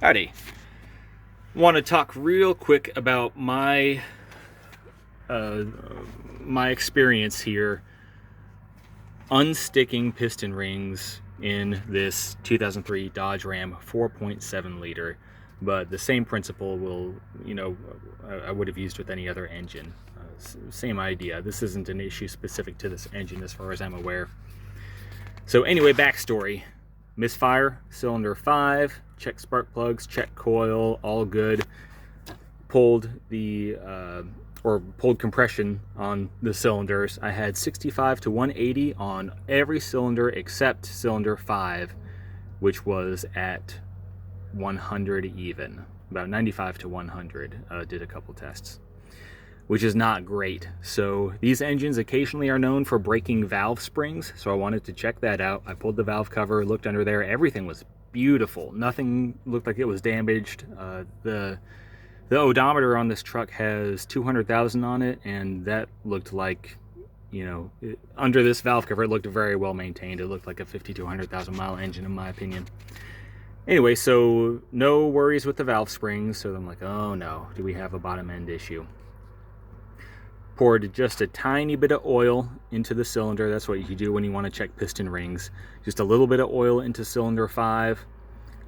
Howdy. Want to talk real quick about my experience here unsticking piston rings in this 2003 Dodge Ram 4.7 liter, but the same principle will, I would have used with any other engine. Same idea. This isn't an issue specific to this engine as far as I'm aware. So anyway, backstory. Misfire, cylinder 5, check spark plugs, check coil, all good. Pulled pulled compression on the cylinders. I had 65 to 180 on every cylinder except cylinder 5, which was at 100 even. About 95 to 100. Did a couple tests, which is not great. So these engines occasionally are known for breaking valve springs, so I wanted to check that out. I pulled the valve cover, looked under there, everything was beautiful. Nothing looked like it was damaged. The odometer on this truck has 200,000 on it, and that looked like, under this valve cover, it looked very well maintained. It looked like a 50 to 100,000 mile engine in my opinion. Anyway, so no worries with the valve springs, so I'm like, oh no, do we have a bottom end issue? Poured just a tiny bit of oil into the cylinder. That's what you do when you want to check piston rings. Just a little bit of oil into cylinder 5,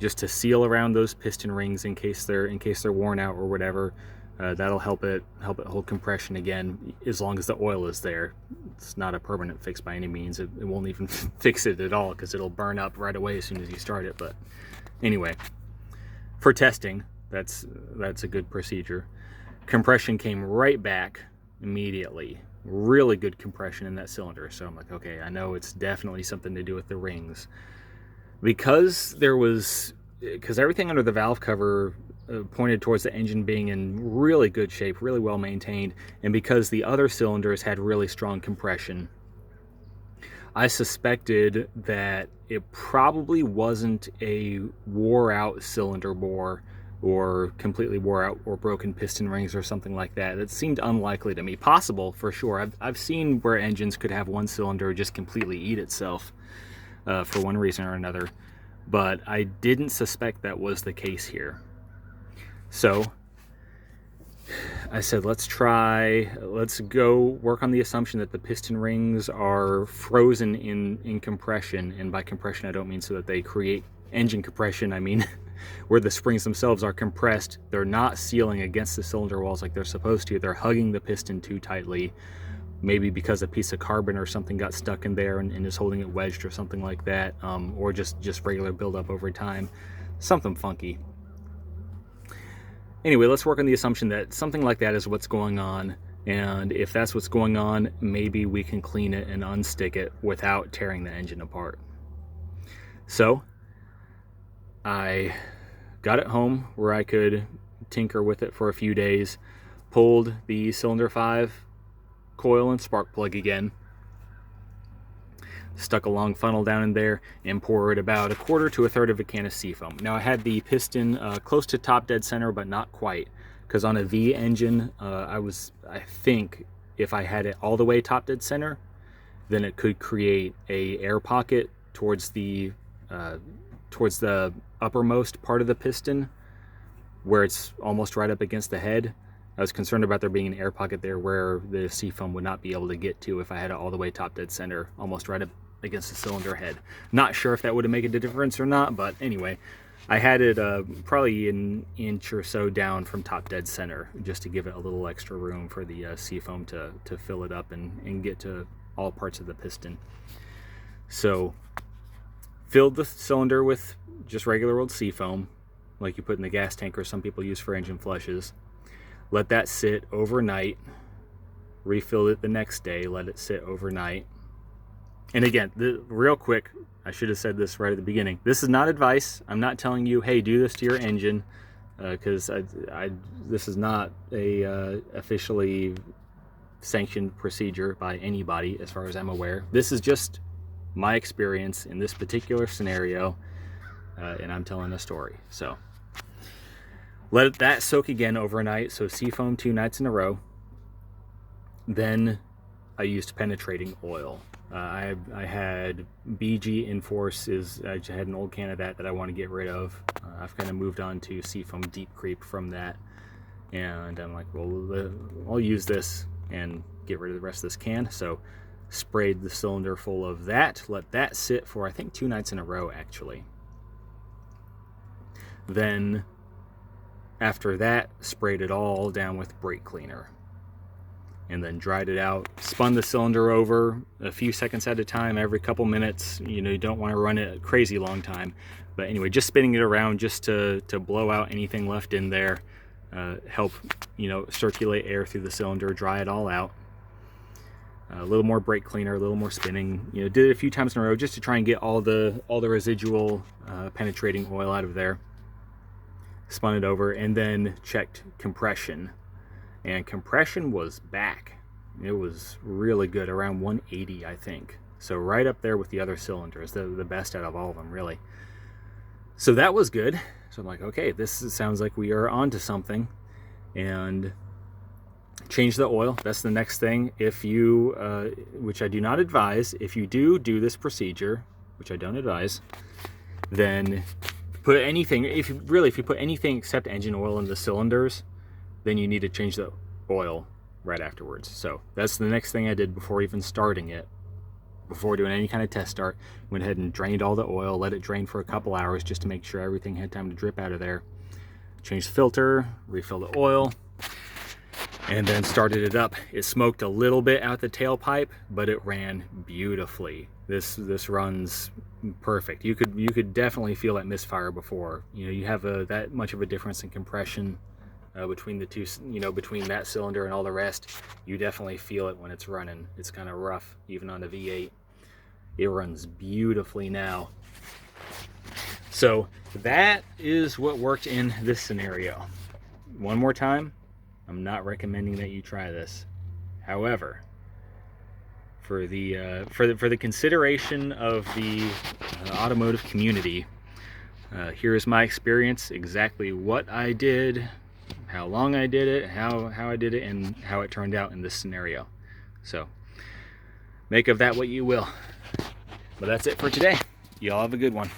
just to seal around those piston rings in case they're worn out or whatever. That'll help it hold compression again, as long as the oil is there. It's not a permanent fix by any means. It won't even fix it at all, because it'll burn up right away as soon as you start it. But anyway, for testing, that's a good procedure. Compression came right back immediately. Really good compression in that cylinder. So I'm like, okay, I know it's definitely something to do with the rings. Because everything under the valve cover pointed towards the engine being in really good shape, really well maintained, and because the other cylinders had really strong compression, I suspected that it probably wasn't a wore out cylinder bore or completely wore out or broken piston rings or something like that. It seemed unlikely to me. Possible for sure. I've seen where engines could have one cylinder just completely eat itself for one reason or another, but I didn't suspect that was the case here. So I said, let's go work on the assumption that the piston rings are frozen in compression, and by compression I don't mean so that they create engine compression. I mean where the springs themselves are compressed. They're not sealing against the cylinder walls like they're supposed to. They're hugging the piston too tightly, maybe because a piece of carbon or something got stuck in there and is holding it wedged or something like that, or just regular buildup over time. Something funky. Anyway, let's work on the assumption that something like that is what's going on, and if that's what's going on, maybe we can clean it and unstick it without tearing the engine apart. So I got it home where I could tinker with it for a few days, pulled the cylinder 5 coil and spark plug again, stuck a long funnel down in there, and poured about 1/4 to 1/3 of a can of seafoam. Now I had the piston close to top dead center, but not quite, because on a V engine, I think if I had it all the way top dead center, then it could create a air pocket towards the uppermost part of the piston, where it's almost right up against the head. I was concerned about there being an air pocket there where the seafoam would not be able to get to if I had it all the way top dead center, almost right up against the cylinder head. Not sure if that would have made a difference or not, but anyway, I had it probably an inch or so down from top dead center, just to give it a little extra room for the seafoam to fill it up and get to all parts of the piston. So filled the cylinder with just regular old seafoam, like you put in the gas tank or some people use for engine flushes. Let that sit overnight, refilled it the next day, let it sit overnight. And again, real quick, I should have said this right at the beginning. This is not advice. I'm not telling you, hey, do this to your engine, because this is not a officially sanctioned procedure by anybody as far as I'm aware. This is just my experience in this particular scenario, and I'm telling a story. So let that soak again overnight, so seafoam 2 nights in a row. Then I used penetrating oil. I had BG Enforce I had an old can of that I want to get rid of. I've kind of moved on to Seafoam Deep Creep from that, and I'm like, well, I'll use this and get rid of the rest of this can. So sprayed the cylinder full of that, let that sit for I think 2 nights in a row actually. Then after that, sprayed it all down with brake cleaner, and then dried it out, spun the cylinder over a few seconds at a time every couple minutes. You know, you don't want to run it a crazy long time, but anyway, just spinning it around just to blow out anything left in there, help, you know, circulate air through the cylinder, dry it all out. A little more brake cleaner, a little more spinning. You know, did it a few times in a row just to try and get all the residual penetrating oil out of there. Spun it over and then checked compression, and compression was back. It was really good, around 180 I think. So right up there with the other cylinders, the best out of all of them really. So that was good. So I'm like, okay, this sounds like we are onto something. And change the oil. That's the next thing. If you, which I do not advise, if you do this procedure, which I don't advise, then put anything, if you put anything except engine oil in the cylinders, then you need to change the oil right afterwards. So that's the next thing I did before even starting it. Before doing any kind of test start, went ahead and drained all the oil, let it drain for a couple hours just to make sure everything had time to drip out of there. Changed the filter, refilled the oil, and then started it up. It smoked a little bit out the tailpipe, but it ran beautifully. This runs perfect. You could definitely feel that misfire before. You know, you have that much of a difference in compression between the two. You know, between that cylinder and all the rest, you definitely feel it when it's running. It's kind of rough, even on the V8. It runs beautifully now. So that is what worked in this scenario. One more time, I'm not recommending that you try this. However, for the consideration of the automotive community, here is my experience, exactly what I did, how long I did it, how I did it, and how it turned out in this scenario. So make of that what you will. But that's it for today. Y'all have a good one.